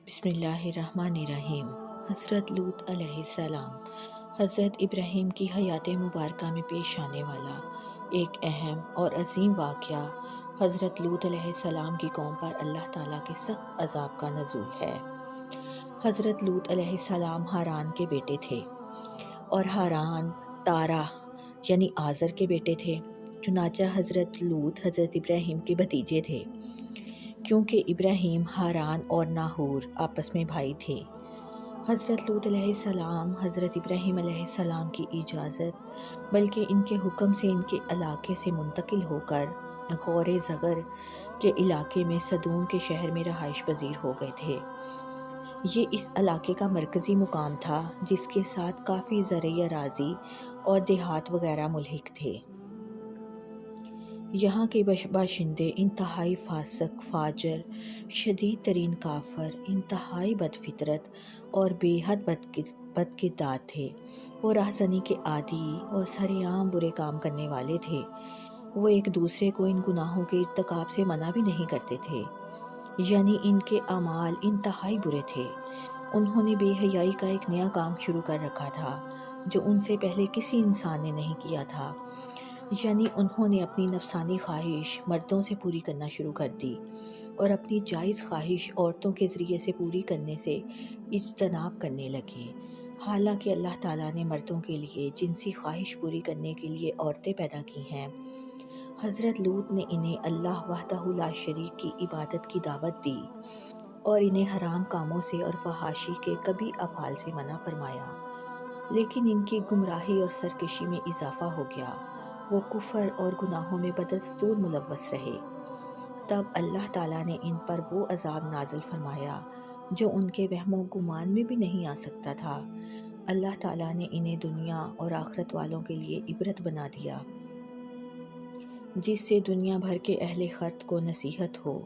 بسم اللہ الرحمن الرحیم۔ حضرت لوط علیہ السلام۔ حضرت ابراہیم کی حیات مبارکہ میں پیش آنے والا ایک اہم اور عظیم واقعہ حضرت لوط علیہ السلام کی قوم پر اللہ تعالیٰ کے سخت عذاب کا نزول ہے۔ حضرت لوط علیہ السلام ہاران کے بیٹے تھے اور ہاران تارہ یعنی آزر کے بیٹے تھے۔ چنانچہ حضرت لوط حضرت ابراہیم کے بھتیجے تھے، کیونکہ ابراہیم، ہاران اور ناہور آپس میں بھائی تھے۔ حضرت لوط علیہ السلام حضرت ابراہیم علیہ السلام کی اجازت بلکہ ان کے حکم سے ان کے علاقے سے منتقل ہو کر غور زغر کے علاقے میں سدوم کے شہر میں رہائش پذیر ہو گئے تھے۔ یہ اس علاقے کا مرکزی مقام تھا جس کے ساتھ کافی زرعی اراضی اور دیہات وغیرہ ملحق تھے۔ یہاں کے باشندے انتہائی فاسق، فاجر، شدید ترین کافر، انتہائی بد فطرت اور بے حد بدکردار تھے۔ وہ راہزنی کے عادی اور سرِ عام برے کام کرنے والے تھے۔ وہ ایک دوسرے کو ان گناہوں کے ارتکاب سے منع بھی نہیں کرتے تھے، یعنی ان کے اعمال انتہائی برے تھے۔ انہوں نے بے حیائی کا ایک نیا کام شروع کر رکھا تھا جو ان سے پہلے کسی انسان نے نہیں کیا تھا، یعنی انہوں نے اپنی نفسانی خواہش مردوں سے پوری کرنا شروع کر دی اور اپنی جائز خواہش عورتوں کے ذریعے سے پوری کرنے سے اجتناب کرنے لگے۔ حالانکہ اللہ تعالیٰ نے مردوں کے لیے جنسی خواہش پوری کرنے کے لیے عورتیں پیدا کی ہیں۔ حضرت لوط نے انہیں اللہ وحدہ لا شریک کی عبادت کی دعوت دی اور انہیں حرام کاموں سے اور فحاشی کے کبھی افعال سے منع فرمایا، لیکن ان کی گمراہی اور سرکشی میں اضافہ ہو گیا۔ وہ کفر اور گناہوں میں بدستور ملوث رہے۔ تب اللہ تعالیٰ نے ان پر وہ عذاب نازل فرمایا جو ان کے وہم و گمان میں بھی نہیں آ سکتا تھا۔ اللہ تعالیٰ نے انہیں دنیا اور آخرت والوں کے لیے عبرت بنا دیا، جس سے دنیا بھر کے اہل خرد کو نصیحت ہو۔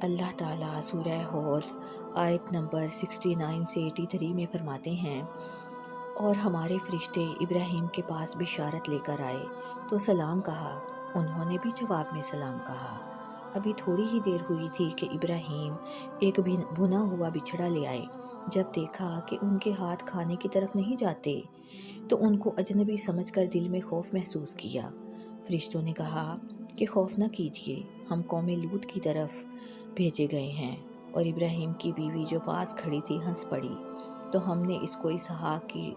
اللہ تعالیٰ سورہ ہود آیت نمبر 69 سے 83 میں فرماتے ہیں، اور ہمارے فرشتے ابراہیم کے پاس بشارت لے کر آئے تو سلام کہا، انہوں نے بھی جواب میں سلام کہا۔ ابھی تھوڑی ہی دیر ہوئی تھی کہ ابراہیم ایک بھنا ہوا بچھڑا لے آئے۔ جب دیکھا کہ ان کے ہاتھ کھانے کی طرف نہیں جاتے تو ان کو اجنبی سمجھ کر دل میں خوف محسوس کیا۔ فرشتوں نے کہا کہ خوف نہ کیجیے، ہم قوم لوط کی طرف بھیجے گئے ہیں۔ اور ابراہیم کی بیوی جو پاس کھڑی تھی ہنس پڑی، تو ہم نے اس کو اسحاق کی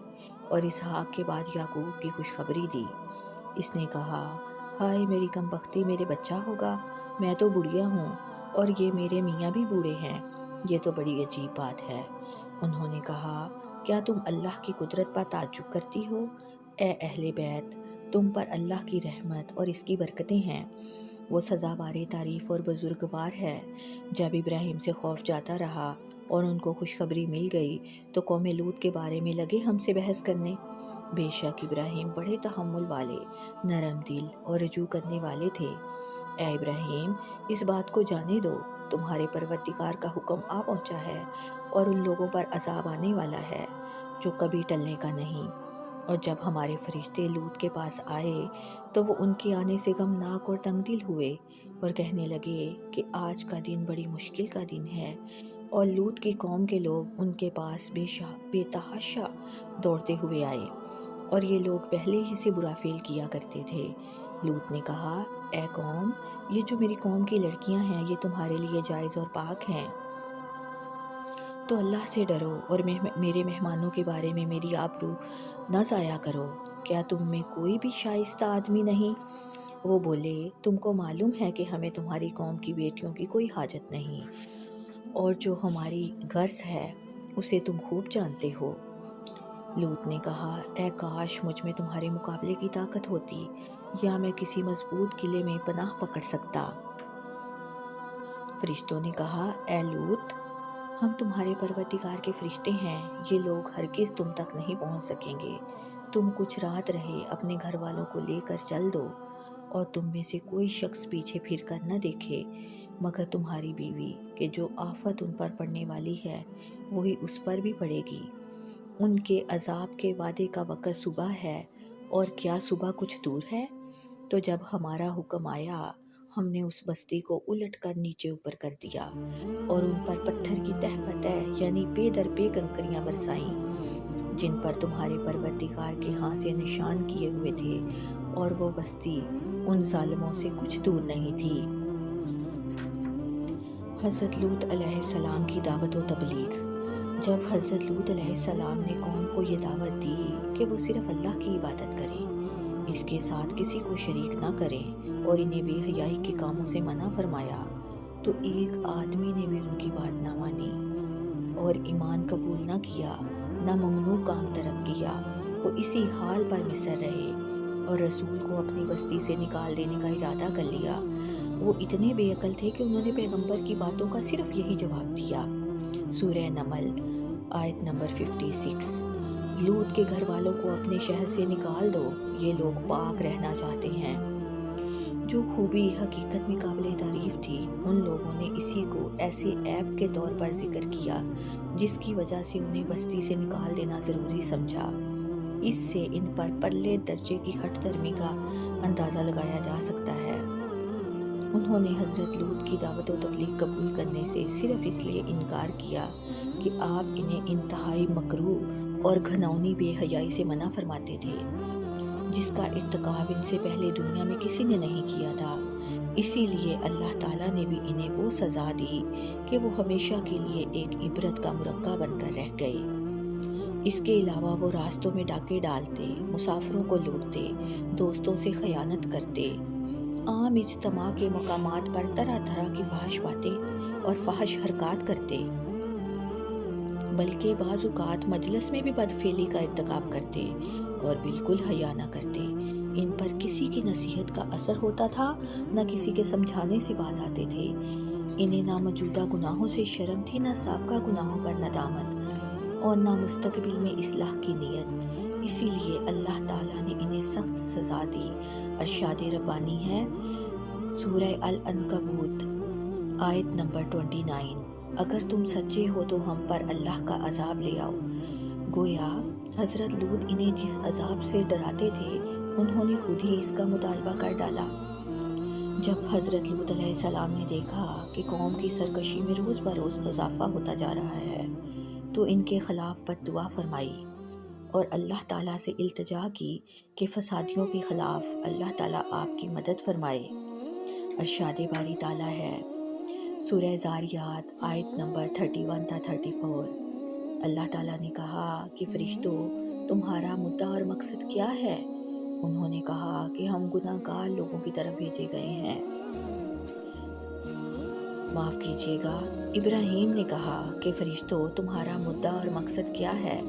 اور اسحاق کے بعد یعقوب کی خوشخبری دی۔ اس نے کہا، ہائے میری کم بختی، میرے بچہ ہوگا؟ میں تو بڑھیا ہوں اور یہ میرے میاں بھی بوڑھے ہیں، یہ تو بڑی عجیب بات ہے۔ انہوں نے کہا، کیا تم اللہ کی قدرت پر تعجب کرتی ہو؟ اے اہل بیت، تم پر اللہ کی رحمت اور اس کی برکتیں ہیں، وہ سزاوار تعریف اور بزرگوار ہے۔ جب ابراہیم سے خوف جاتا رہا اور ان کو خوشخبری مل گئی تو قوم لوط کے بارے میں لگے ہم سے بحث کرنے۔ بے شک ابراہیم بڑے تحمل والے، نرم دل اور رجوع کرنے والے تھے۔ اے ابراہیم، اس بات کو جانے دو، تمہارے پروردگار کا حکم آ پہنچا ہے اور ان لوگوں پر عذاب آنے والا ہے جو کبھی ٹلنے کا نہیں۔ اور جب ہمارے فرشتے لوط کے پاس آئے تو وہ ان کے آنے سے غمناک اور تنگ دل ہوئے اور کہنے لگے کہ آج کا دن بڑی مشکل کا دن ہے۔ اور لوط کی قوم کے لوگ ان کے پاس بے تحاشا دوڑتے ہوئے آئے، اور یہ لوگ پہلے ہی سے برا فعل کیا کرتے تھے۔ لوط نے کہا، اے قوم، یہ جو میری قوم کی لڑکیاں ہیں یہ تمہارے لیے جائز اور پاک ہیں، تو اللہ سے ڈرو اور میرے مہمانوں کے بارے میں میری آبرو نہ ضائع کرو۔ کیا تم میں کوئی بھی شائستہ آدمی نہیں؟ وہ بولے، تم کو معلوم ہے کہ ہمیں تمہاری قوم کی بیٹیوں کی کوئی حاجت نہیں، اور جو ہماری غرض ہے اسے تم خوب جانتے ہو۔ لوط نے کہا، اے کاش مجھ میں تمہارے مقابلے کی طاقت ہوتی، یا میں کسی مضبوط قلعے میں پناہ پکڑ سکتا۔ فرشتوں نے کہا، اے لوط، ہم تمہارے پروردگار کے فرشتے ہیں، یہ لوگ ہرگز تم تک نہیں پہنچ سکیں گے۔ تم کچھ رات رہے اپنے گھر والوں کو لے کر چل دو، اور تم میں سے کوئی شخص پیچھے پھر کر نہ دیکھے مگر تمہاری بیوی، کہ جو آفت ان پر پڑنے والی ہے وہی اس پر بھی پڑے گی۔ ان کے عذاب کے وعدے کا وقت صبح ہے، اور کیا صبح کچھ دور ہے؟ تو جب ہمارا حکم آیا ہم نے اس بستی کو الٹ کر نیچے اوپر کر دیا اور ان پر پتھر کی تہ پتہ یعنی پے در پے کنکریاں برسائیں جن پر تمہارے پروردگار کے ہاں سے نشان کیے ہوئے تھے، اور وہ بستی ان ظالموں سے کچھ دور نہیں تھی۔ حضرت لوط علیہ السلام کی دعوت و تبلیغ۔ جب حضرت لوط علیہ السلام نے قوم کو یہ دعوت دی کہ وہ صرف اللہ کی عبادت کریں، اس کے ساتھ کسی کو شریک نہ کریں اور انہیں بے حیائی کے کاموں سے منع فرمایا، تو ایک آدمی نے بھی ان کی بات نہ مانی اور ایمان قبول نہ کیا، نہ ممنوع کام ترک کیا۔ وہ اسی حال پر مصر رہے اور رسول کو اپنی بستی سے نکال دینے کا ارادہ کر لیا۔ وہ اتنے بے عقل تھے کہ انہوں نے پیغمبر کی باتوں کا صرف یہی جواب دیا۔ سورہ نمل آیت نمبر 56۔ لوط کے گھر والوں کو اپنے شہر سے نکال دو، یہ لوگ پاک رہنا چاہتے ہیں۔ جو خوبی حقیقت میں قابل تعریف تھی، ان لوگوں نے اسی کو ایسے عیب کے طور پر ذکر کیا جس کی وجہ سے انہیں بستی سے نکال دینا ضروری سمجھا۔ اس سے ان پر پرلے درجے کی ہٹ دھرمی کا اندازہ لگایا جا سکتا ہے۔ انہوں نے حضرت لوط کی دعوت و تبلیغ قبول کرنے سے صرف اس لیے انکار کیا کہ آپ انہیں انتہائی مکروہ اور گھناؤنی بے حیائی سے منع فرماتے تھے، جس کا ارتکاب ان سے پہلے دنیا میں کسی نے نہیں کیا تھا۔ اسی لیے اللہ تعالیٰ نے بھی انہیں وہ سزا دی کہ وہ ہمیشہ کے لیے ایک عبرت کا مرقع بن کر رہ گئے۔ اس کے علاوہ وہ راستوں میں ڈاکے ڈالتے، مسافروں کو لوٹتے، دوستوں سے خیانت کرتے، عام اجتماع کے مقامات پر طرح طرح کی فحش باتیں اور فحش حرکات کرتے، بلکہ بعض اوقات مجلس میں بھی بدفعلی کا ارتکاب کرتے اور بالکل حیا نہ کرتے۔ ان پر کسی کی نصیحت کا اثر ہوتا تھا، نہ کسی کے سمجھانے سے باز آتے تھے۔ انہیں نہ موجودہ گناہوں سے شرم تھی، نہ سابقہ گناہوں پر ندامت، اور نہ مستقبل میں اصلاح کی نیت۔ اسی لیے اللہ تعالیٰ نے انہیں سخت سزا دی۔ ارشاد ربانی ہے سورہ العنکبوت آیت نمبر 29۔ اگر تم سچے ہو تو ہم پر اللہ کا عذاب لے آؤ۔ گویا حضرت لوط انہیں جس عذاب سے ڈراتے تھے، انہوں نے خود ہی اس کا مطالبہ کر ڈالا۔ جب حضرت لوط علیہ السلام نے دیکھا کہ قوم کی سرکشی میں روز بروز اضافہ ہوتا جا رہا ہے، تو ان کے خلاف بد دعا فرمائی اور اللہ تعالیٰ سے التجا کی کہ فسادیوں کے خلاف اللہ تعالیٰ آپ کی مدد فرمائے۔ ارشاد باری تعالیٰ ہے سورہ زاریات آیت نمبر 31 تا 34۔ اللہ تعالیٰ نے کہا کہ فرشتوں، تمہارا مدعا اور مقصد کیا ہے؟ انہوں نے کہا کہ ہم گناہ گار لوگوں کی طرف بھیجے گئے ہیں۔ معاف کیجیے گا، ابراہیم نے کہا کہ فرشتوں، تمہارا مدعا اور مقصد کیا ہے؟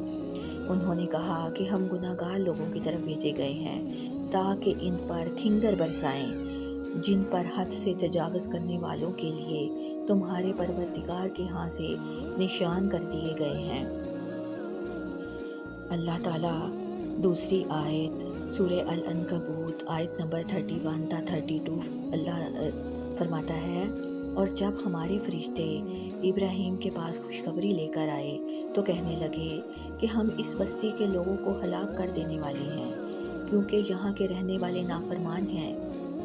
انہوں نے کہا کہ ہم گناہ گار لوگوں کی طرف بھیجے گئے ہیں تاکہ ان پر کھنگر برسائیں، جن پر حد سے تجاوز کرنے والوں کے لیے تمہارے پروردگار کے ہاں سے نشان کر دیے گئے ہیں۔ اللہ تعالیٰ دوسری آیت سورہ العنکبوت آیت نمبر 31 تا 32 اللہ فرماتا ہے، اور جب ہمارے فرشتے ابراہیم کے پاس خوشخبری لے کر آئے تو کہنے لگے کہ ہم اس بستی کے لوگوں کو ہلاک کر دینے والے ہیں، کیونکہ یہاں کے رہنے والے نافرمان ہیں۔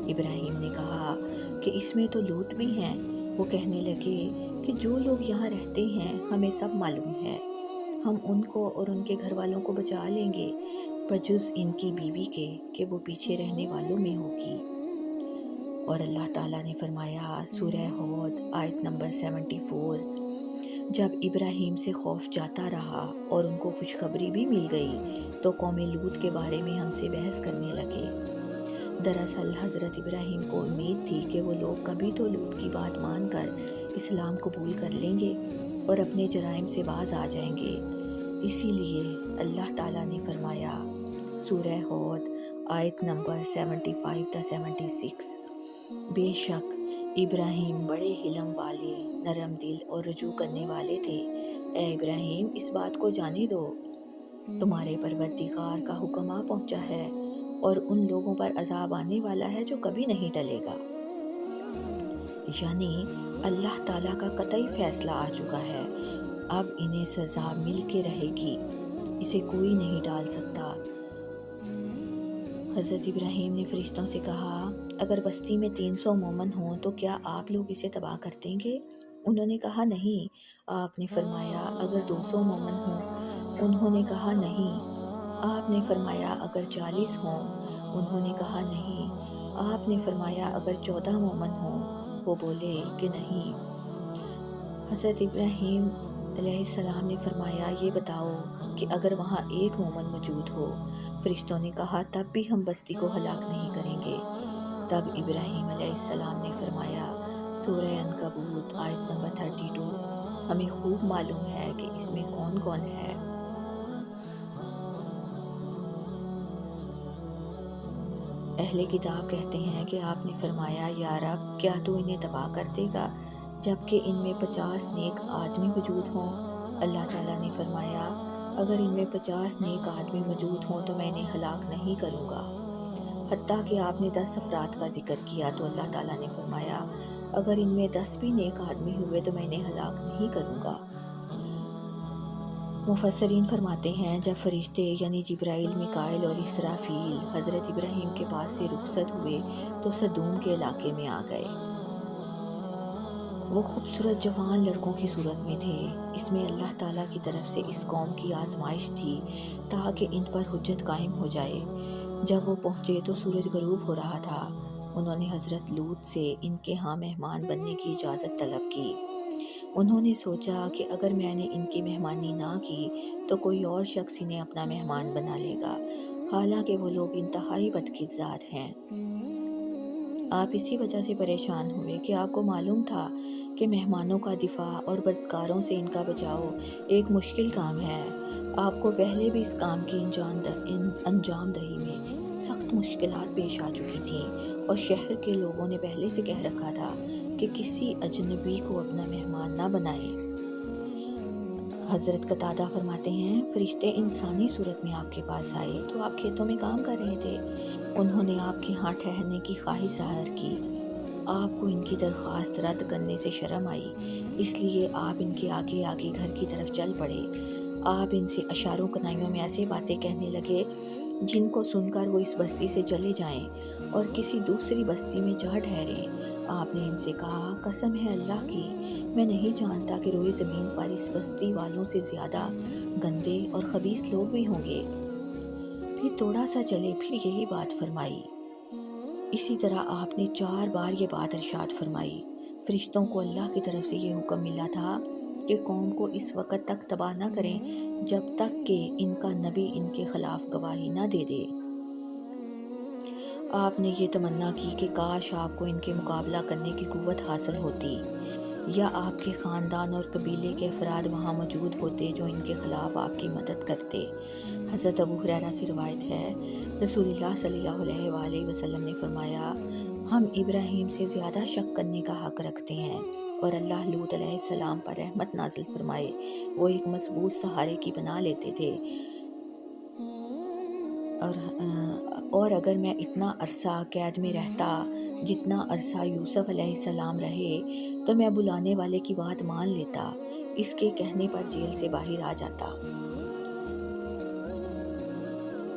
ابراہیم نے کہا کہ اس میں تو لوط بھی ہیں۔ وہ کہنے لگے کہ جو لوگ یہاں رہتے ہیں ہمیں سب معلوم ہے، ہم ان کو اور ان کے گھر والوں کو بچا لیں گے، بجز ان کی بیوی کے کہ وہ پیچھے رہنے والوں میں ہوگی۔ اور اللہ تعالیٰ نے فرمایا سورہ ہود آیت نمبر 74، جب ابراہیم سے خوف جاتا رہا اور ان کو خوشخبری بھی مل گئی تو قوم لوط کے بارے میں ہم سے بحث کرنے لگے۔ دراصل حضرت ابراہیم کو امید تھی کہ وہ لوگ کبھی تو لوط کی بات مان کر اسلام قبول کر لیں گے اور اپنے جرائم سے باز آ جائیں گے۔ اسی لیے اللہ تعالیٰ نے فرمایا سورہ ہود آیت نمبر 75 تا 76، بے شک ابراہیم بڑے حلم والے، نرم دل اور رجوع کرنے والے تھے۔ اے ابراہیم، اس بات کو جانے دو، تمہارے پروردگار کا حکم آ پہنچا ہے اور ان لوگوں پر عذاب آنے والا ہے جو کبھی نہیں ٹلے گا۔ یعنی اللہ تعالیٰ کا قطعی فیصلہ آ چکا ہے، اب انہیں سزا مل کے رہے گی، اسے کوئی نہیں ڈال سکتا۔ حضرت ابراہیم نے فرشتوں سے کہا، اگر بستی میں 300 مومن ہوں تو کیا آپ لوگ اسے تباہ کر دیں گے؟ انہوں نے کہا نہیں۔ آپ نے فرمایا اگر 200 مومن ہوں؟ انہوں نے کہا نہیں۔ آپ نے فرمایا اگر 40 ہوں؟ انہوں نے کہا نہیں۔ آپ نے فرمایا اگر 14 مومن ہوں؟ وہ بولے کہ نہیں۔ حضرت ابراہیم علیہ السلام نے فرمایا یہ بتاؤ کہ اگر وہاں ایک مومن موجود ہو؟ فرشتوں نے کہا تب بھی ہم بستی کو ہلاک نہیں کریں گے۔ تب ابراہیم علیہ السلام نے فرمایا سورہ عنکبوت آیت نمبر 32، ہمیں خوب معلوم ہے کہ اس میں کون کون ہے۔ اہل کتاب کہتے ہیں کہ آپ نے فرمایا یا رب کیا تو انہیں تباہ کر دے گا جبکہ ان میں 50 نیک آدمی موجود ہوں؟ اللہ تعالیٰ نے فرمایا اگر ان میں 50 نیک آدمی موجود ہوں تو میں انہیں ہلاک نہیں کروں گا۔ حتیٰ کہ آپ نے 10 افراد کا ذکر کیا تو اللہ تعالیٰ نے فرمایا اگر ان میں 10 بھی نیک آدمی ہوئے تو میں انہیں ہلاک نہیں کروں گا۔ مفسرین فرماتے ہیں جب فرشتے یعنی جبرائیل، میکائیل اور اسرافیل حضرت ابراہیم کے پاس سے رخصت ہوئے تو سدوم کے علاقے میں آ گئے۔ وہ خوبصورت جوان لڑکوں کی صورت میں تھے۔ اس میں اللہ تعالیٰ کی طرف سے اس قوم کی آزمائش تھی تاکہ ان پر حجت قائم ہو جائے۔ جب وہ پہنچے تو سورج غروب ہو رہا تھا۔ انہوں نے حضرت لوط سے ان کے ہاں مہمان بننے کی اجازت طلب کی۔ انہوں نے سوچا کہ اگر میں نے ان کی مہمانی نہ کی تو کوئی اور شخص انہیں اپنا مہمان بنا لے گا، حالانکہ وہ لوگ انتہائی بدکردار ہیں۔ آپ اسی وجہ سے پریشان ہوئے کہ آپ کو معلوم تھا کہ مہمانوں کا دفاع اور بدکاروں سے ان کا بچاؤ ایک مشکل کام ہے۔ آپ کو پہلے بھی اس کام کی انجام دہی میں سخت مشکلات پیش آ چکی تھیں اور شہر کے لوگوں نے پہلے سے کہہ رکھا تھا کہ کسی اجنبی کو اپنا مہمان نہ بنائے۔ حضرت قتادہ فرماتے ہیں فرشتے انسانی صورت میں آپ کے پاس آئے تو آپ کھیتوں میں کام کر رہے تھے۔ انہوں نے آپ کے ہاں ٹھہرنے کی خواہش ظاہر کی۔ آپ کو ان کی درخواست رد کرنے سے شرم آئی، اس لیے آپ ان کے آگے آگے گھر کی طرف چل پڑے۔ آپ ان سے اشاروں کنائیوں میں ایسے باتیں کہنے لگے جن کو سن کر وہ اس بستی سے چلے جائیں اور کسی دوسری بستی میں جا ٹھہریں۔ آپ نے ان سے کہا قسم ہے اللہ کی، میں نہیں جانتا کہ روئے زمین پر اس بستی والوں سے زیادہ گندے اور خبیث لوگ بھی ہوں گے۔ پھر تھوڑا سا چلے پھر یہی بات فرمائی۔ اسی طرح آپ نے 4 بار یہ بات ارشاد فرمائی۔ فرشتوں کو اللہ کی طرف سے یہ حکم ملا تھا کہ قوم کو اس وقت تک تباہ نہ کریں جب تک کہ ان کا نبی ان کے خلاف گواہی نہ دے دے۔ آپ نے یہ تمنا کی کہ کاش آپ کو ان کے مقابلہ کرنے کی قوت حاصل ہوتی، یا آپ کے خاندان اور قبیلے کے افراد وہاں موجود ہوتے جو ان کے خلاف آپ کی مدد کرتے۔ حضرت ابو ہریرہ سے روایت ہے رسول اللہ صلی اللہ علیہ وآلہ وسلم نے فرمایا ہم ابراہیم سے زیادہ شک کرنے کا حق رکھتے ہیں، اور اللہ لوط علیہ السلام پر رحمت نازل فرمائے وہ ایک مضبوط سہارے کی بنا لیتے تھے، اور اگر میں اتنا عرصہ قید میں رہتا جتنا عرصہ یوسف علیہ السلام رہے تو میں بلانے والے کی بات مان لیتا، اس کے کہنے پر جیل سے باہر آ جاتا۔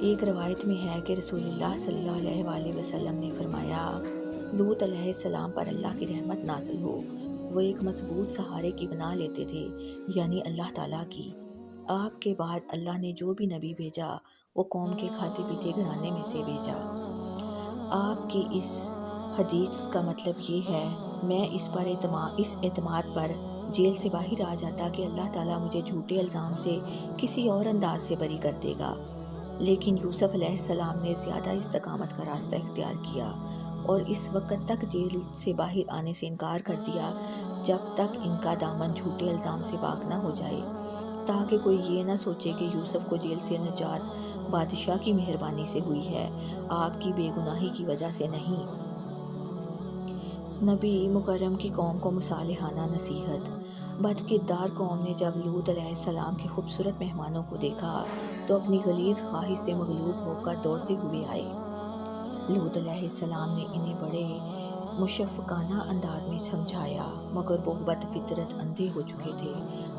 ایک روایت میں ہے کہ رسول اللہ صلی اللہ علیہ وآلہ وسلم نے فرمایا لوط علیہ السلام پر اللہ کی رحمت نازل ہو، وہ ایک مضبوط سہارے کی بنا لیتے تھے، یعنی اللہ تعالیٰ کی۔ آپ کے بعد اللہ نے جو بھی نبی بھیجا وہ قوم کے کھاتے پیتے گھرانے میں سے بھیجا۔ آپ کی اس حدیث کا مطلب یہ ہے میں اس اعتماد پر جیل سے باہر آ جاتا کہ اللہ تعالیٰ مجھے جھوٹے الزام سے کسی اور انداز سے بری کر دے گا، لیکن یوسف علیہ السلام نے زیادہ استقامت کا راستہ اختیار کیا اور اس وقت تک جیل سے باہر آنے سے انکار کر دیا جب تک ان کا دامن جھوٹے الزام سے پاک نہ ہو جائے، تاکہ کوئی یہ نہ سوچے کہ یوسف کو جیل سے نجات بادشاہ کی مہربانی سے ہوئی ہے، آپ کی بے گناہی کی وجہ سے نہیں۔ نبی مکرم کی قوم کو مصالحانہ نصیحت۔ بدکردار قوم نے جب لوط علیہ السلام کے خوبصورت مہمانوں کو دیکھا تو اپنی غلیظ خواہش سے مغلوب ہو کر دوڑتے ہوئے آئے۔ لوط علیہ السلام نے انہیں بڑے مشفقانہ انداز میں سمجھایا، مگر وہ بد فطرت اندھے ہو چکے تھے۔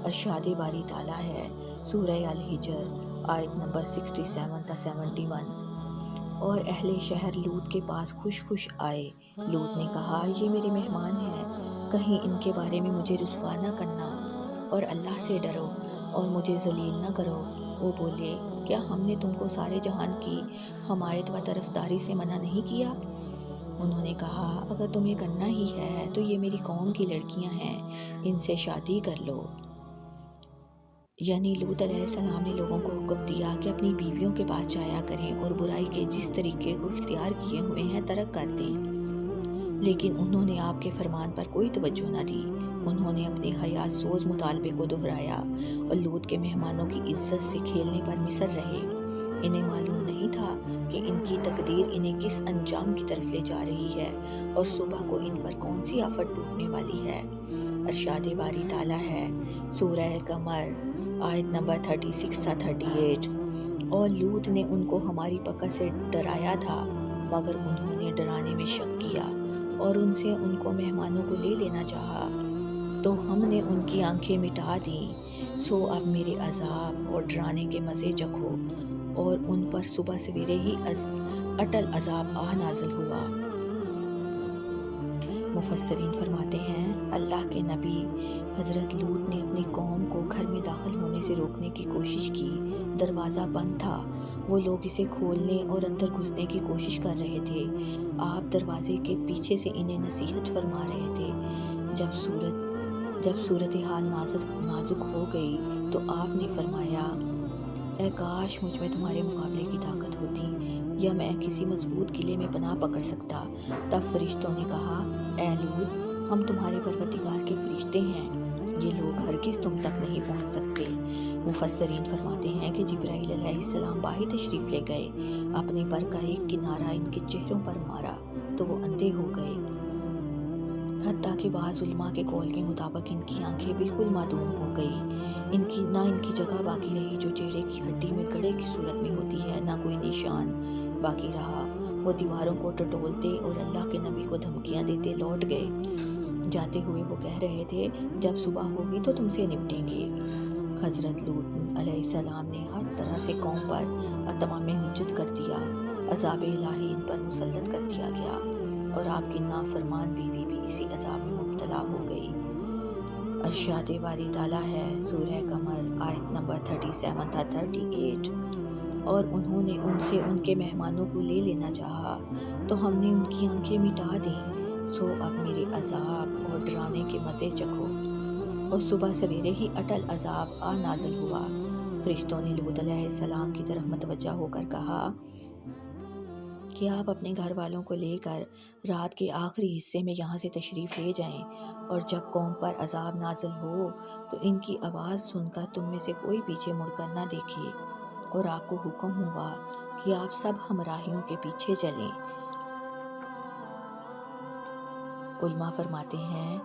ارشاد باری تعالیٰ ہے سورہ الحجر آیت نمبر 67 تا 71۔ اور اہل شہر لوط کے پاس خوش خوش آئے۔ لوط نے کہا یہ میرے مہمان ہیں، کہیں ان کے بارے میں مجھے رسوا نہ کرنا، اور اللہ سے ڈرو اور مجھے ذلیل نہ کرو۔ وہ بولے، کیا ہم نے تم کو سارے جہان کی حمایت و طرفداری سے منع نہیں کیا؟ انہوں نے کہا، اگر تمہیں کرنا ہی ہے تو یہ میری قوم کی لڑکیاں ہیں، ان سے شادی کر لو۔ یعنی لوط علیہ السلام نے لوگوں کو حکم دیا کہ اپنی بیویوں کے پاس جایا کریں اور برائی کے جس طریقے کو اختیار کیے ہوئے ہیں ترک کر دیں، لیکن انہوں نے آپ کے فرمان پر کوئی توجہ نہ دی۔ انہوں نے اپنے حیات سوز مطالبے کو دہرایا اور لوط کے مہمانوں کی عزت سے کھیلنے پر مصر رہے۔ انہیں معلوم نہیں تھا کہ ان کی تقدیر انہیں کس انجام کی طرف لے جا رہی ہے اور صبح کو ان پر کون سی آفت ٹوٹنے والی ہے۔ ارشاد باری تعالیٰ ہے، سورہ قمر آیت نمبر 36 تا 38، اور لوط نے ان کو ہماری پکڑ سے ڈرایا تھا، مگر انہوں نے ڈرانے میں شک کیا اور ان سے ان کو مہمانوں کو لے لینا چاہا، تو ہم نے ان کی آنکھیں مٹا دیں۔ سو اب میرے عذاب اور ڈرانے کے مزے چکھو۔ اور ان پر صبح سویرے ہی اٹل عذاب آ نازل ہوا۔ مفسرین فرماتے ہیں، اللہ کے نبی حضرت لوط نے اپنی قوم کو گھر میں داخل ہونے سے روکنے کی کوشش کی۔ دروازہ بند تھا، وہ لوگ اسے کھولنے اور اندر گھسنے کی کوشش کر رہے تھے۔ آپ دروازے کے پیچھے سے انہیں نصیحت فرما رہے تھے۔ جب صورتحال نازک ہو گئی تو آپ نے فرمایا، اے کاش مجھ میں تمہارے مقابلے کی طاقت ہوتی، یا میں کسی مضبوط قلعے میں پناہ پکڑ سکتا۔ تب فرشتوں نے کہا، اے لوط، ہم تمہارے پروردگار کے فرشتے ہیں، یہ لوگ ہرگز تم تک نہیں پہنچ سکتے۔ مفسرین فرماتے ہیں کہ جبرائیل علیہ السلام باہر تشریف لے گئے، اپنے پر کا ایک کنارہ ان کے چہروں پر مارا تو وہ اندھے ہو گئے، حتیٰ کہ بعض علماء کے قول کے مطابق ان کی آنکھیں بالکل معدوم ہو گئی۔ نہ ان کی جگہ باقی رہی جو چہرے کی ہڈی میں گڑھے کی صورت میں ہوتی ہے، نہ کوئی نشان باقی رہا۔ وہ دیواروں کو ٹٹولتے اور اللہ کے نبی کو دھمکیاں دیتے لوٹ گئے۔ جاتے ہوئے وہ کہہ رہے تھے، جب صبح ہوگی تو تم سے نپٹیں گے۔ حضرت لوط علیہ السلام نے ہر طرح سے قوم پر اتمام حجت کر دیا، عذاب الہی ان پر مسلط کر دیا گیا، اور آپ کی نافرمان بیوی بھی اسی عذاب میں مبتلا ہو گئی۔ ارشاد باری تعالیٰ ہے، سورہ قمر آیت نمبر 37 تا 38، اور انہوں نے ان سے ان کے مہمانوں کو لے لینا چاہا، تو ہم نے ان کی آنکھیں مٹا دیں۔ سو اب میرے عذاب اور ڈرانے کے مزے چکھو۔ اور صبح سویرے ہی اٹل عذاب آ نازل ہوا۔ فرشتوں نے لوط علیہ السلام کی طرف متوجہ ہو کر کہا کہ آپ اپنے گھر والوں کو لے کر رات کے آخری حصے میں یہاں سے تشریف لے جائیں، اور جب قوم پر عذاب نازل ہو تو ان کی آواز سن کر تم میں سے کوئی پیچھے مڑ کر نہ دیکھے، اور آپ کو حکم ہوا کہ آپ سب ہمراہیوں کے پیچھے چلیں۔ علماء فرماتے ہیں،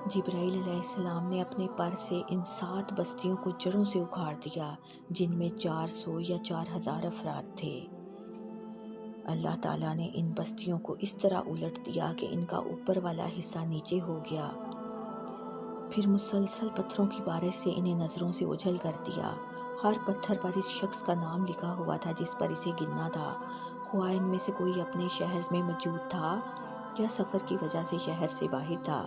جبرائیل علیہ السلام نے اپنے پر سے ان 7 بستیوں کو جڑوں سے اکھاڑ دیا، جن میں 400 یا 4000 افراد تھے۔ اللہ تعالیٰ نے ان بستیوں کو اس طرح الٹ دیا کہ ان کا اوپر والا حصہ نیچے ہو گیا، پھر مسلسل پتھروں کی بارش سے انہیں نظروں سے اوجھل کر دیا۔ ہر پتھر پر اس شخص کا نام لکھا ہوا تھا جس پر اسے گرنا تھا، خواہ ان میں سے کوئی اپنے شہر میں موجود تھا یا سفر کی وجہ سے شہر سے باہر تھا۔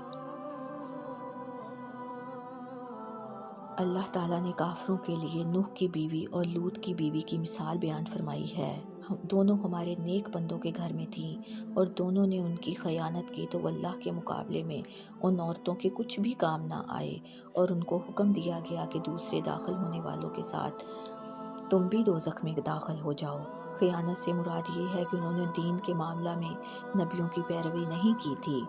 اللہ تعالیٰ نے کافروں کے لیے نوح کی بیوی اور لوط کی بیوی کی مثال بیان فرمائی ہے۔ دونوں ہمارے نیک بندوں کے گھر میں تھیں، اور دونوں نے ان کی خیانت کی تو وہ اللہ کے مقابلے میں ان عورتوں کے کچھ بھی کام نہ آئے، اور ان کو حکم دیا گیا کہ دوسرے داخل ہونے والوں کے ساتھ تم بھی دوزخ میں داخل ہو جاؤ۔ خیانت سے مراد یہ ہے کہ انہوں نے دین کے معاملہ میں نبیوں کی پیروی نہیں کی تھی۔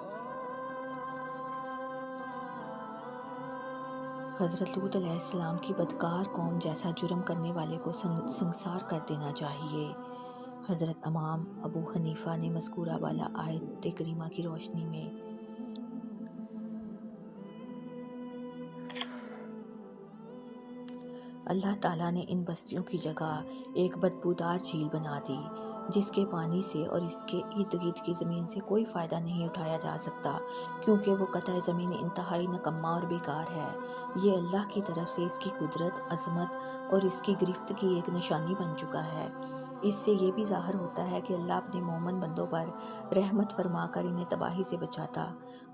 حضرت لوط علیہ السلام کی بدکار قوم جیسا جرم کرنے والے کو سنسار کر دینا چاہیے۔ حضرت امام ابو حنیفہ نے مذکورہ بالا آیت کریمہ کی روشنی میں اللہ تعالیٰ نے ان بستیوں کی جگہ ایک بدبودار جھیل بنا دی، جس کے پانی سے اور اس کے ارد گرد کی زمین سے کوئی فائدہ نہیں اٹھایا جا سکتا، کیونکہ وہ قطع زمین انتہائی نکما اور بیکار ہے۔ یہ اللہ کی طرف سے اس کی قدرت، عظمت اور اس کی گرفت کی ایک نشانی بن چکا ہے۔ اس سے یہ بھی ظاہر ہوتا ہے کہ اللہ اپنے مومن بندوں پر رحمت فرما کر انہیں تباہی سے بچاتا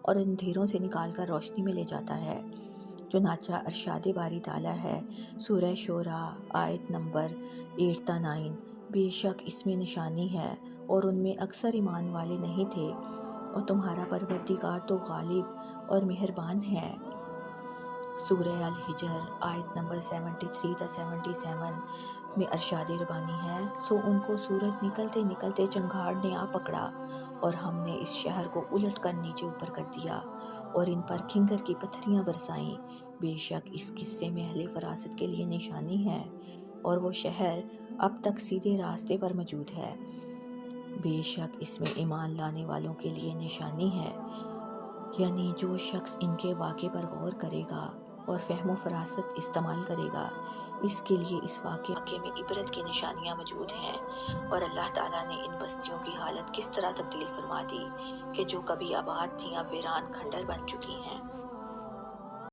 اور اندھیروں سے نکال کر روشنی میں لے جاتا ہے۔ چنانچہ ارشاد باری تعالیٰ ہے سورہ شورى آیت نمبر 8 تا 9، بے شک اس میں نشانی ہے اور ان میں اکثر ایمان والے نہیں تھے، اور تمہارا پروردگار تو غالب اور مہربان ہے۔ سورہ الحجر آیت نمبر 73 تا 77 میں ارشاد ربانی ہے سو ان کو سورج نکلتے نکلتے چنگھاڑ نے آ پکڑا اور ہم نے اس شہر کو الٹ کر نیچے اوپر کر دیا اور ان پر کھنگر کی پتھریاں برسائیں، بے شک اس قصے میں اہل فراست کے لیے نشانی ہے اور وہ شہر اب تک سیدھے راستے پر موجود ہے۔ بے شک اس میں ایمان لانے والوں کے لیے نشانی ہے، یعنی جو شخص ان کے واقعے پر غور کرے گا اور فہم و فراست استعمال کرے گا، اس کے لیے اس واقعے میں عبرت کی نشانیاں موجود ہیں۔ اور اللہ تعالیٰ نے ان بستیوں کی حالت کس طرح تبدیل فرما دی کہ جو کبھی آباد تھیں اب ویران کھنڈر بن چکی ہیں۔